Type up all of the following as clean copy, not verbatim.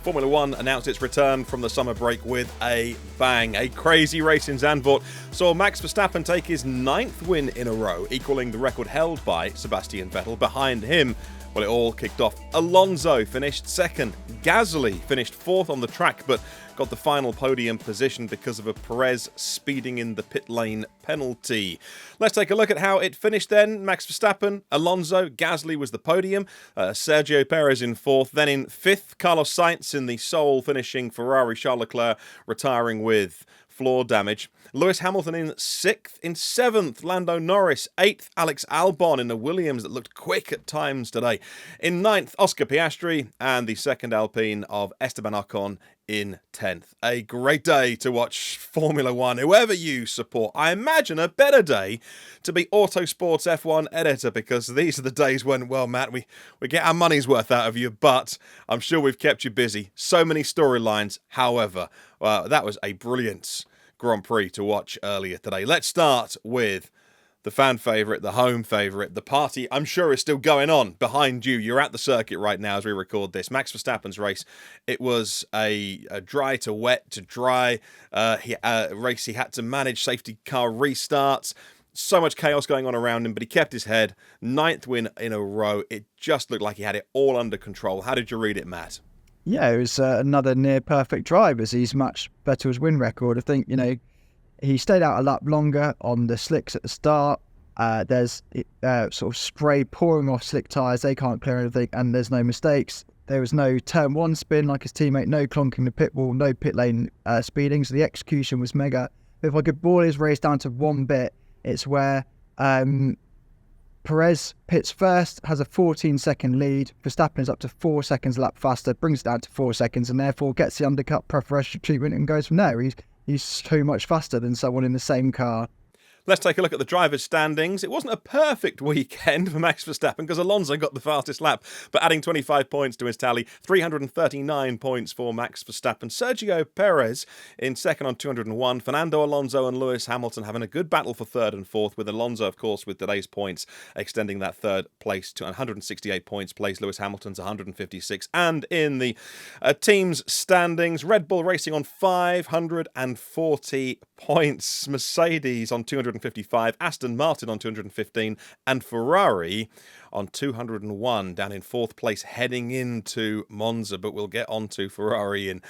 Formula One announced its return from the summer break with a bang. A crazy race in Zandvoort saw Max Verstappen take his 9th win in a row, equaling the record held by Sebastian Vettel. Behind him, well, it all kicked off. Alonso finished second. Gasly finished fourth on the track, but got the final podium position because of a Perez speeding in the pit lane penalty. Let's take a look at how it finished then. Max Verstappen, Alonso, Gasly was the podium. Sergio Perez in fourth. Then in fifth, Carlos Sainz in the sole finishing Ferrari. Charles Leclerc retiring with floor damage. Lewis Hamilton in sixth. In seventh, Lando Norris. Eighth, Alex Albon in a Williams that looked quick at times today. In ninth, Oscar Piastri, and the second Alpine of Esteban Ocon in 10th. A great day to watch Formula One, whoever you support. I imagine a better day to be Autosport's F1 editor, because these are the days when, well, Matt, we get our money's worth out of you, but I'm sure we've kept you busy. So many storylines. However, that was a brilliant Grand Prix to watch earlier today. Let's start with the fan favourite, the home favourite. The party, I'm sure, is still going on behind you. You're at the circuit right now as we record this. Max Verstappen's race. It was a dry to wet to dry race. He had to manage safety car restarts. So much chaos going on around him, but he kept his head. 9th win in a row. It just looked like he had it all under control. How did you read it, Matt? Yeah, it was another near perfect drive as he's matched Vettel's win record. I think, he stayed out a lap longer on the slicks at the start. There's sort of spray pouring off slick tyres. They can't clear anything, and there's no mistakes. There was no turn one spin like his teammate, no clonking the pit wall, no pit lane speeding. So the execution was mega. If I could boil his race down to one bit, it's where Perez pits first, has a 14-second lead. Verstappen is up to 4 seconds a lap faster, brings it down to 4 seconds, and therefore gets the undercut preferential treatment and goes from there. He's so much faster than someone in the same car. Let's take a look at the drivers' standings. It wasn't a perfect weekend for Max Verstappen because Alonso got the fastest lap, but adding 25 points to his tally, 339 points for Max Verstappen. Sergio Perez in second on 201. Fernando Alonso and Lewis Hamilton having a good battle for third and fourth, with Alonso, of course, with today's points, extending that third place to 168 points, plays Lewis Hamilton's 156. And in the team's standings, Red Bull Racing on 540 points, Mercedes on 255, Aston Martin on 215, and Ferrari on 201, down in fourth place heading into Monza. But we'll get on to Ferrari in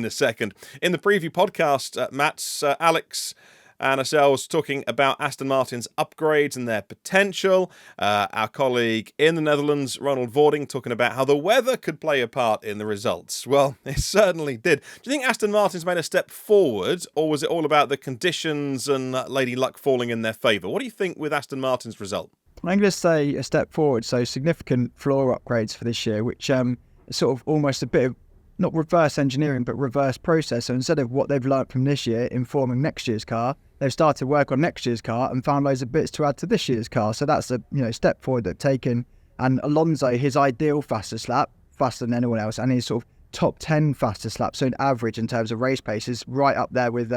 a second. In the preview podcast, Matt's Alex and ourselves talking about Aston Martin's upgrades and their potential. Our colleague in the Netherlands, Ronald Vording, talking about how the weather could play a part in the results. Well, it certainly did. Do you think Aston Martin's made a step forward, or was it all about the conditions and Lady Luck falling in their favour? What do you think with Aston Martin's result? I'm going to say a step forward, so significant floor upgrades for this year, which is sort of almost a bit of, not reverse engineering, but reverse process. So instead of what they've learnt from this year informing next year's car, they've started work on next year's car and found loads of bits to add to this year's car. So that's a step forward they've taken. And Alonso, his ideal fastest lap, faster than anyone else, and his sort of top 10 fastest lap, so in average in terms of race pace, is right up there with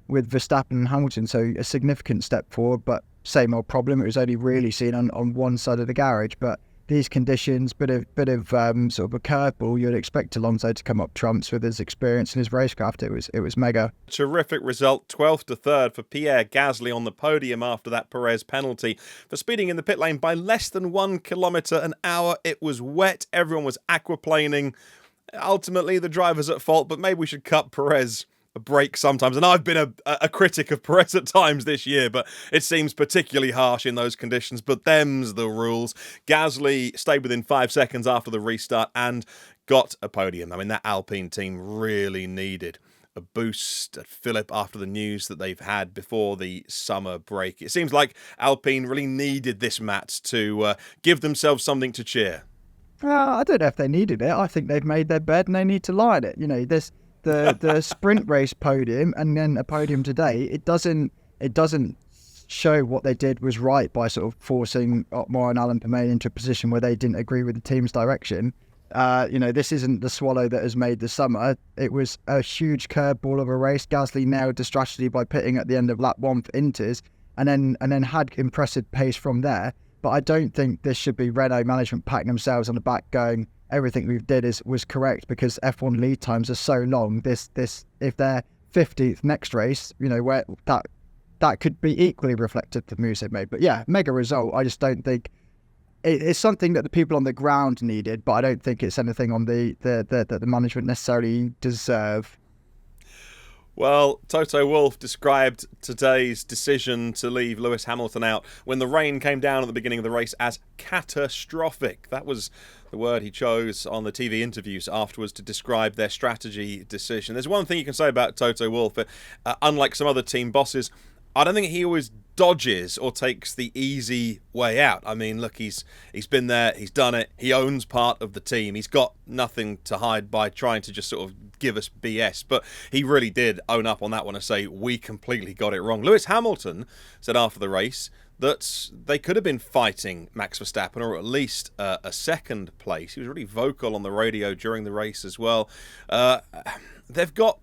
Verstappen and Hamilton. So a significant step forward, but same old problem. It was only really seen on one side of the garage, but these conditions, bit of sort of a curveball. You'd expect Alonso to come up trumps with his experience and his racecraft. It was mega. Terrific result, 12th to 3rd for Pierre Gasly on the podium after that Perez penalty for speeding in the pit lane by less than 1 kilometre an hour. It was wet. Everyone was aquaplaning. Ultimately, the driver's at fault, but maybe we should cut Perez a break sometimes. And I've been a critic of Perez at times this year, but it seems particularly harsh in those conditions. But them's the rules. Gasly stayed within 5 seconds after the restart and got a podium. I mean, that Alpine team really needed a boost at Phillip after the news that they've had before the summer break. It seems like Alpine really needed this, Matt, to give themselves something to cheer. I don't know if they needed it. I think they've made their bed and they need to lie in it. This the sprint race podium and then a podium today, it doesn't show what they did was right by sort of forcing Otmar and Alan Permane into a position where they didn't agree with the team's direction. This isn't the swallow that has made the summer. It was a huge curveball of a race. Gasly nailed the strategy by pitting at the end of lap 1 for Inters and then had impressive pace from there. But I don't think this should be Renault management patting themselves on the back going, everything we did was correct because F1 lead times are so long. This if they're 50th next race, where that could be equally reflective of the moves they've made. But yeah, mega result. I just don't think it's something that the people on the ground needed, but I don't think it's anything on that the management necessarily deserve. Well, Toto Wolff described today's decision to leave Lewis Hamilton out when the rain came down at the beginning of the race as catastrophic. That was the word he chose on the TV interviews afterwards to describe their strategy decision. There's one thing you can say about Toto Wolff, unlike some other team bosses, I don't think he always dodges or takes the easy way out. I mean, look, he's been there, he's done it, he owns part of the team. He's got nothing to hide by trying to just sort of give us BS, but he really did own up on that one and say, we completely got it wrong. Lewis Hamilton said after the race that they could have been fighting Max Verstappen, or at least a second place. He was really vocal on the radio during the race as well. They've got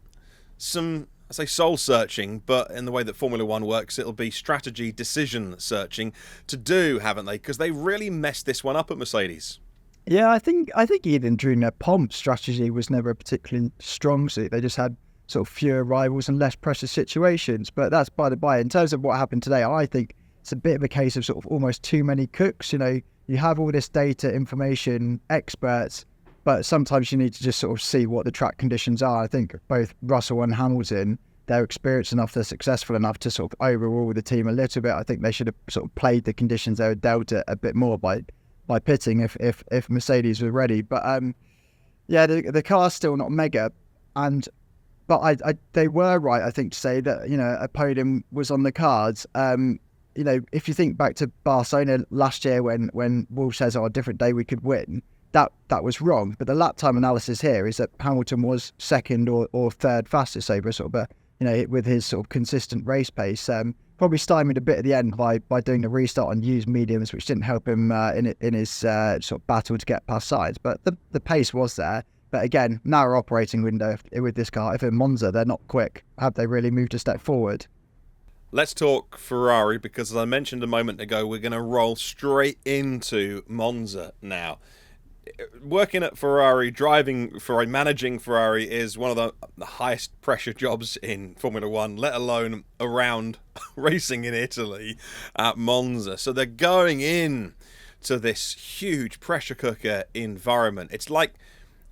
some, I say soul searching, but in the way that Formula One works, it'll be strategy decision searching to do, haven't they? Because they really messed this one up at Mercedes. Yeah, I think even during their pomp, strategy was never a particularly strong suit. They just had sort of fewer rivals and less pressure situations. But that's by the by. In terms of what happened today, I think it's a bit of a case of sort of almost too many cooks. You have all this data, information, experts, but sometimes you need to just sort of see what the track conditions are. I think both Russell and Hamilton, they're experienced enough, they're successful enough to sort of overrule the team a little bit. I think they should have sort of played the conditions they were dealt a bit more by pitting if Mercedes were ready. But yeah, the car's still not mega, but they were right, I think, to say that a podium was on the cards. If you think back to Barcelona last year when Wolff says, "Oh, a different day we could win," that was wrong. But the lap time analysis here is that Hamilton was second or third fastest over sort of with his sort of consistent race pace. Probably stymied a bit at the end by doing the restart on used mediums, which didn't help him in his sort of battle to get past sides. But the pace was there. But again, narrow operating window with this car. If in Monza they're not quick, have they really moved a step forward? Let's talk Ferrari, because as I mentioned a moment ago, we're going to roll straight into Monza now. Working at Ferrari, driving Ferrari, managing Ferrari is one of the highest pressure jobs in Formula One, let alone around racing in Italy at Monza. So they're going in to this huge pressure cooker environment. It's like,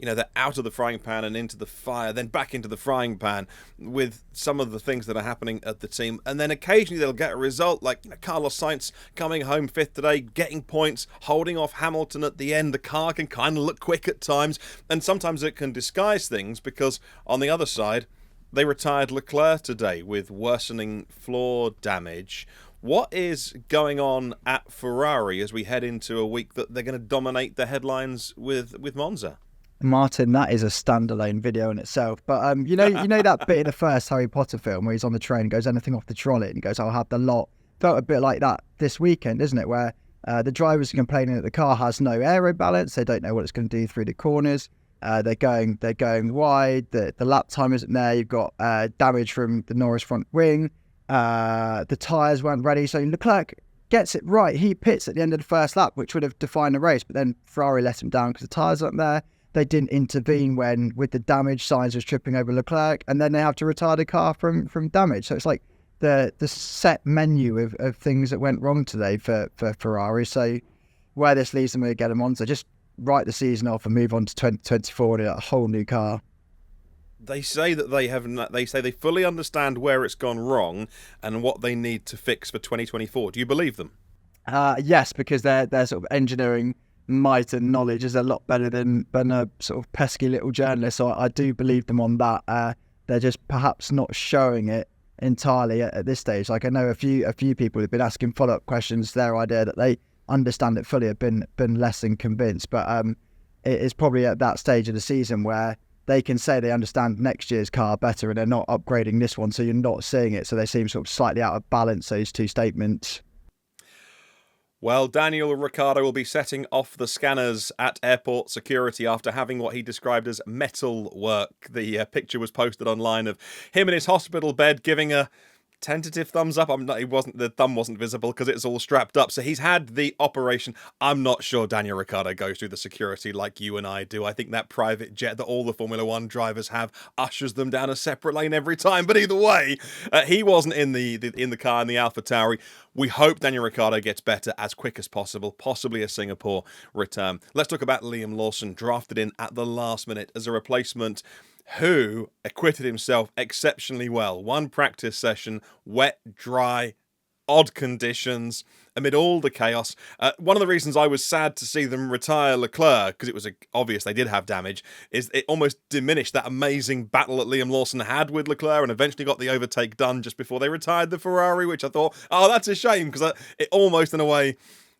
they're out of the frying pan and into the fire, then back into the frying pan with some of the things that are happening at the team. And then occasionally they'll get a result like Carlos Sainz coming home fifth today, getting points, holding off Hamilton at the end. The car can kind of look quick at times, and sometimes it can disguise things because on the other side, they retired Leclerc today with worsening floor damage. What is going on at Ferrari as we head into a week that they're going to dominate the headlines with Monza? Martyn, that is a standalone video in itself. But you know that bit in the first Harry Potter film where he's on the train, goes anything off the trolley, and he goes, "I'll have the lot." Felt a bit like that this weekend, isn't it? Where the drivers are complaining that the car has no aero balance. They don't know what it's going to do through the corners. They're going wide. The lap time isn't there. You've got damage from the Norris front wing. The tyres weren't ready. So Leclerc gets it right. He pits at the end of the first lap, which would have defined the race. But then Ferrari let him down because the tyres aren't there. They didn't intervene when, with the damage, Sainz was tripping over Leclerc, and then they have to retire the car from damage. So it's like the set menu of things that went wrong today for Ferrari. So where this leaves them again, Monza, just write the season off and move on to 2024 and a whole new car. They say that they say they fully understand where it's gone wrong and what they need to fix for 2024. Do you believe them? Yes, because their sort of engineering might and knowledge is a lot better than a sort of pesky little journalist. So I do believe them on that. They're just perhaps not showing it entirely at this stage. Like I know a few people who've been asking follow-up questions. Their idea that they understand it fully have been less than convinced. But it is probably at that stage of the season where they can say they understand next year's car better and they're not upgrading this one, so you're not seeing it. So they seem sort of slightly out of balance, those two statements. Well, Daniel Ricciardo will be setting off the scanners at airport security after having what he described as metal work. The picture was posted online of him in his hospital bed giving a tentative thumbs up. The thumb wasn't visible because it's all strapped up. So he's had the operation. I'm not sure Daniel Ricciardo goes through the security like you and I do. I think that private jet that all the Formula One drivers have ushers them down a separate lane every time. But either way, he wasn't in the car in the AlfaTauri. We hope Daniel Ricciardo gets better as quick as possible, possibly a Singapore return. Let's talk about Liam Lawson, drafted in at the last minute as a replacement, who acquitted himself exceptionally well. One practice session, wet, dry, odd conditions, amid all the chaos. One of the reasons I was sad to see them retire Leclerc, because it was obvious they did have damage, is it almost diminished that amazing battle that Liam Lawson had with Leclerc and eventually got the overtake done just before they retired the Ferrari, which I thought, oh, that's a shame, because it almost, in a way,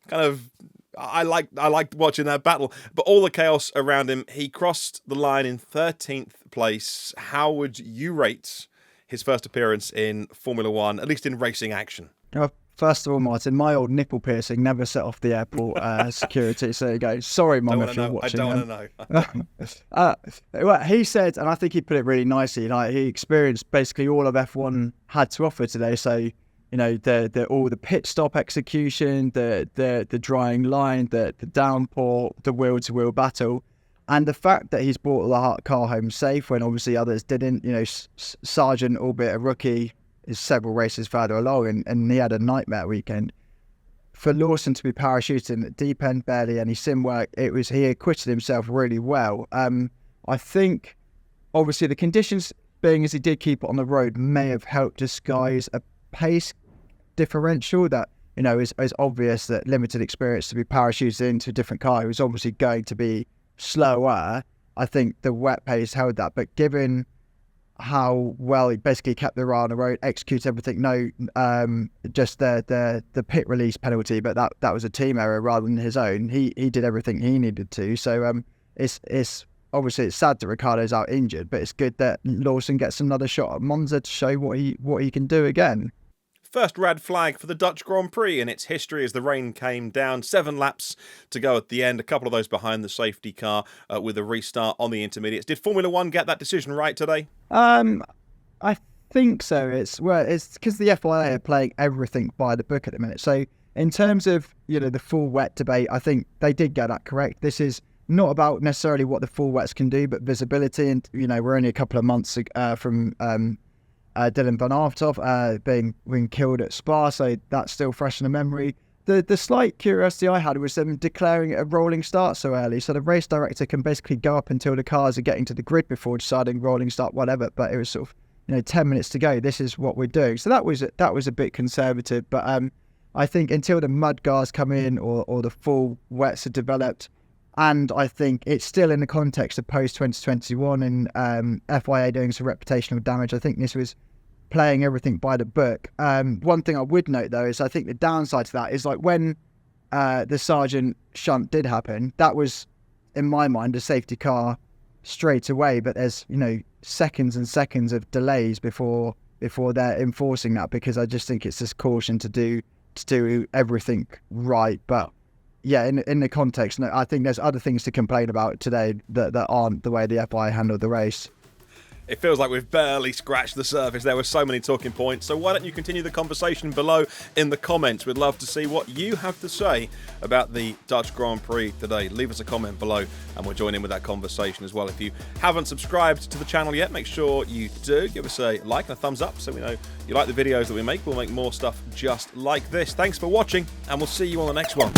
kind of... I liked watching that battle, but all the chaos around him. He crossed the line in 13th place. How would you rate his first appearance in Formula One, at least in racing action? First of all, Martyn, my old nipple piercing never set off the airport security. So there you go. Sorry, Mum, if you're watching. I don't want to know. Well, he said, and I think he put it really nicely, like he experienced basically all of F1 had to offer today. So, you know, all the pit stop execution, the drying line, the downpour, the wheel-to-wheel battle, and the fact that he's brought the car home safe when obviously others didn't. You know, Sargent, albeit a rookie, is several races further along, and he had a nightmare weekend. For Lawson to be parachuting at deep end, barely any sim work, he acquitted himself really well. I think, obviously, the conditions being as he did keep it on the road may have helped disguise a pace differential that, you know, is obvious that limited experience to be parachuted into a different car. It was obviously going to be slower. I think the wet pace held that, but given how well he basically kept the car on the road, executes everything, just the pit release penalty, but that was a team error rather than his own. He did everything he needed to. So it's obviously it's sad that Ricciardo's out injured, but it's good that Lawson gets another shot at Monza to show what he can do again. First red flag for the Dutch Grand Prix in its history as the rain came down. 7 laps to go at the end. A couple of those behind the safety car with a restart on the intermediates. Did Formula One get that decision right today? I think so. It's because the FIA are playing everything by the book at the minute. So in terms of, you know, the full wet debate, I think they did get that correct. This is not about necessarily what the full wets can do, but visibility. And, you know, we're only a couple of months from Dylan Van Avertov being killed at Spa, so that's still fresh in the memory. The slight curiosity I had was them declaring it a rolling start so early, so the race director can basically go up until the cars are getting to the grid before deciding rolling start, whatever. But it was sort of, you know, 10 minutes to go. This is what we're doing. So that was a bit conservative, but I think until the mud guards come in or the full wets are developed. And I think it's still in the context of post-2021 and FIA doing some reputational damage. I think this was playing everything by the book. One thing I would note, though, is I think the downside to that is like when the Sargent shunt did happen, that was, in my mind, a safety car straight away. But there's, you know, seconds and seconds of delays before they're enforcing that, because I just think it's this caution to do everything right. But yeah, in the context, no, I think there's other things to complain about today that aren't the way the FIA handled the race. It feels like we've barely scratched the surface. There were so many talking points. So why don't you continue the conversation below in the comments? We'd love to see what you have to say about the Dutch Grand Prix today. Leave us a comment below and we'll join in with that conversation as well. If you haven't subscribed to the channel yet, make sure you do. Give us a like and a thumbs up so we know you like the videos that we make. We'll make more stuff just like this. Thanks for watching and we'll see you on the next one.